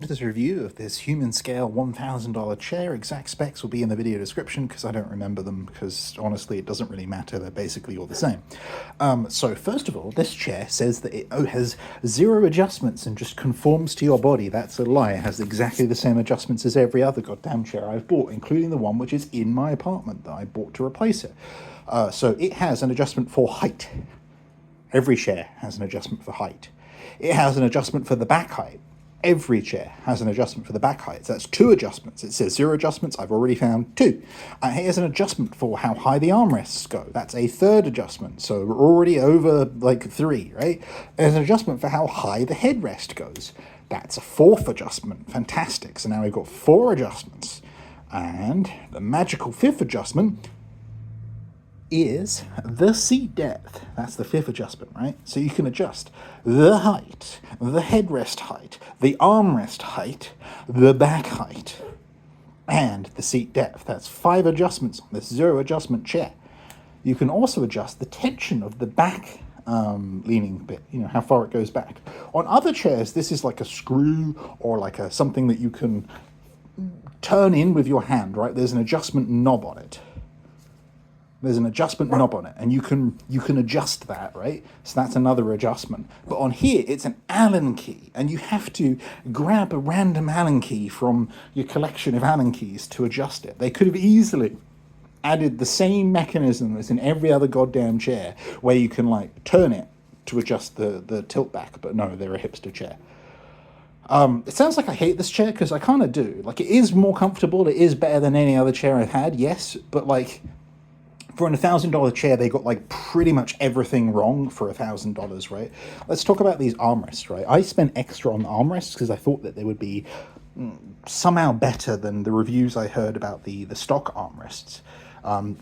This review of this Humanscale $1,000 chair. Exact specs will be in the video description because I don't remember them, because honestly it doesn't really matter, they're basically all the same. So first of all, this chair says that it has 0 adjustments and just conforms to your body. That's a lie. It has exactly the same adjustments as every other goddamn chair I've bought, including the one which is in my apartment that I bought to replace it. So it has an adjustment for height. Every chair has an adjustment for height. It has an adjustment for the back height. Every chair has an adjustment for the back height. So that's 2 adjustments. It says 0 adjustments. I've already found 2. Here's an adjustment for how high the armrests go. That's a 3rd adjustment. So we're already over like 3, right? There's an adjustment for how high the headrest goes. That's a 4th adjustment. Fantastic. So now we've got 4 adjustments. And the magical 5th adjustment is the seat depth. That's the 5th adjustment, right? So you can adjust the height, the headrest height, the armrest height, the back height, and the seat depth. That's 5 adjustments on this 0 adjustment chair. You can also adjust the tension of the back leaning bit, you know, how far it goes back. On other chairs, this is like a screw or like something that you can turn in with your hand, right? There's an adjustment knob on it. There's an adjustment knob on it, and you can adjust that, right? So that's another adjustment. But on here, it's an Allen key, and you have to grab a random Allen key from your collection of Allen keys to adjust it. They could have easily added the same mechanism as in every other goddamn chair, where you can like turn it to adjust the tilt back, but no, they're a hipster chair. It sounds like I hate this chair, because I kind of do. Like, it is more comfortable, it is better than any other chair I've had, yes, but like, for an $1,000 chair, they got like pretty much everything wrong for $1,000, right? Let's talk about these armrests, right? I spent extra on the armrests because I thought that they would be somehow better than the reviews I heard about the stock armrests.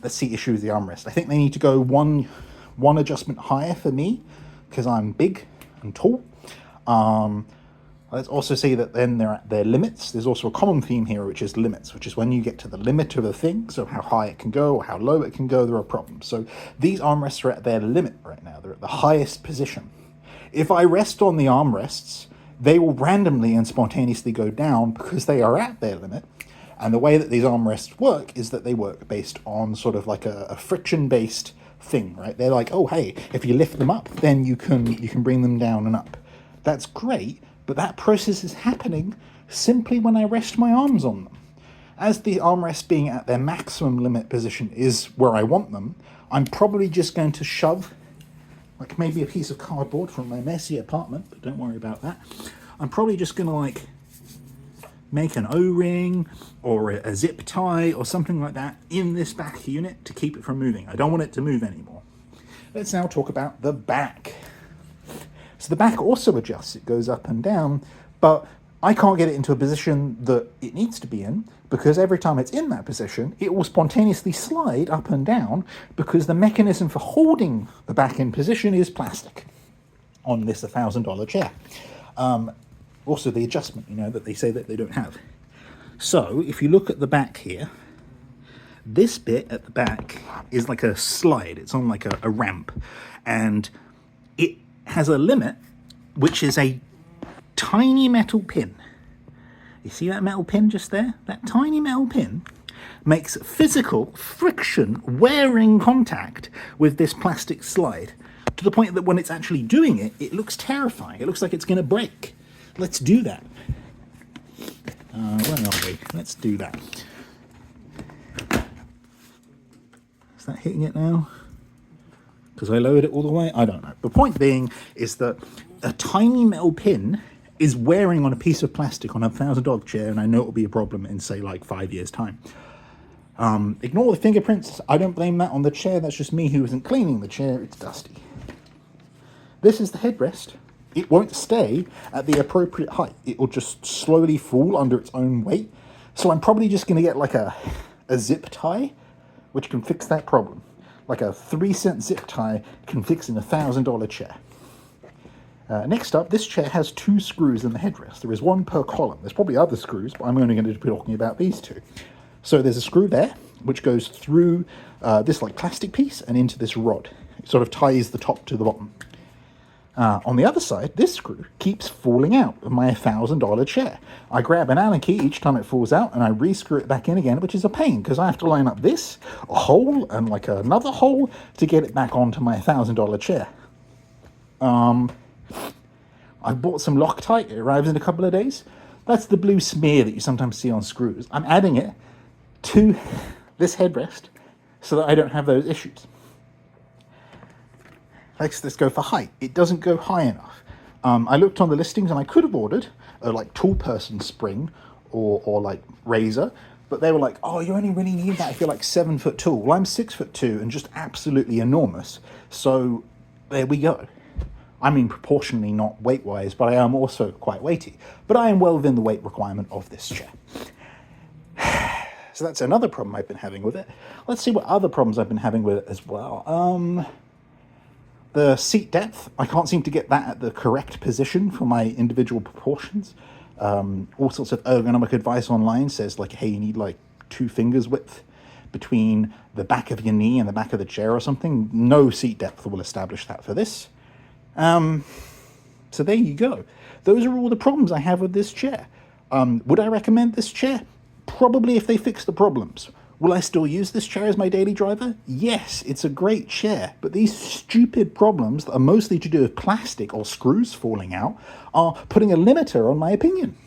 Let's see issue with the armrest. I think they need to go one adjustment higher for me, because I'm big and tall. Let's also see that then they're at their limits. There's also a common theme here, which is limits, which is when you get to the limit of a thing, so how high it can go or how low it can go, there are problems. So these armrests are at their limit right now. They're at the highest position. If I rest on the armrests, they will randomly and spontaneously go down because they are at their limit. And the way that these armrests work is that they work based on sort of like a friction-based thing, right? They're like, oh, hey, if you lift them up, then you can bring them down and up. That's great. But that process is happening simply when I rest my arms on them. As the armrests being at their maximum limit position is where I want them, I'm probably just going to shove, like maybe a piece of cardboard from my messy apartment, but don't worry about that. I'm probably just going to like make an O-ring or a zip tie or something like that in this back unit to keep it from moving. I don't want it to move anymore. Let's now talk about the back. So the back also adjusts, it goes up and down, but I can't get it into a position that it needs to be in, because every time it's in that position, it will spontaneously slide up and down, because the mechanism for holding the back in position is plastic on this $1,000 chair. Also the adjustment, you know, that they say that they don't have. So if you look at the back here, this bit at the back is like a slide, it's on like a ramp, and it has a limit, which is a tiny metal pin. You see that metal pin just there? That tiny metal pin makes physical friction, wearing contact with this plastic slide, to the point that when it's actually doing it, it looks terrifying. It looks like it's going to break. Let's do that. Where are we? Let's do that. Is that hitting it now? Because I lowered it all the way? I don't know. The point being is that a tiny metal pin is wearing on a piece of plastic on a $1,000 chair, and I know it will be a problem in, say, like 5 years' time. Ignore the fingerprints. I don't blame that on the chair. That's just me who isn't cleaning the chair. It's dusty. This is the headrest. It won't stay at the appropriate height. It will just slowly fall under its own weight. So I'm probably just going to get like a zip tie, which can fix that problem. Like a 3-cent zip tie can fix an $1,000 chair. Next up, this chair has 2 screws in the headrest. There is 1 per column. There's probably other screws, but I'm only going to be talking about these 2. So there's a screw there, which goes through this like plastic piece and into this rod. It sort of ties the top to the bottom. On the other side, this screw keeps falling out of my $1,000 chair. I grab an Allen key each time it falls out and I re-screw it back in again, which is a pain because I have to line up this, a hole, and like another hole to get it back onto my $1,000 chair. I bought some Loctite. It arrives in a couple of days. That's the blue smear that you sometimes see on screws. I'm adding it to this headrest so that I don't have those issues. Let's go for height. It doesn't go high enough. I looked on the listings and I could have ordered a like tall person spring or like razor, but they were like, oh, you only really need that if you're like 7 foot tall. Well, I'm 6'2" and just absolutely enormous. So there we go. I mean, proportionally not weight-wise, but I am also quite weighty. But I am well within the weight requirement of this chair. So that's another problem I've been having with it. Let's see what other problems I've been having with it as well. The seat depth, I can't seem to get that at the correct position for my individual proportions. All sorts of ergonomic advice online says, like, hey, you need like 2 fingers width between the back of your knee and the back of the chair or something. No seat depth will establish that for this. So there you go. Those are all the problems I have with this chair. Would I recommend this chair? Probably if they fix the problems. Will I still use this chair as my daily driver? Yes, it's a great chair, but these stupid problems that are mostly to do with plastic or screws falling out are putting a limiter on my opinion.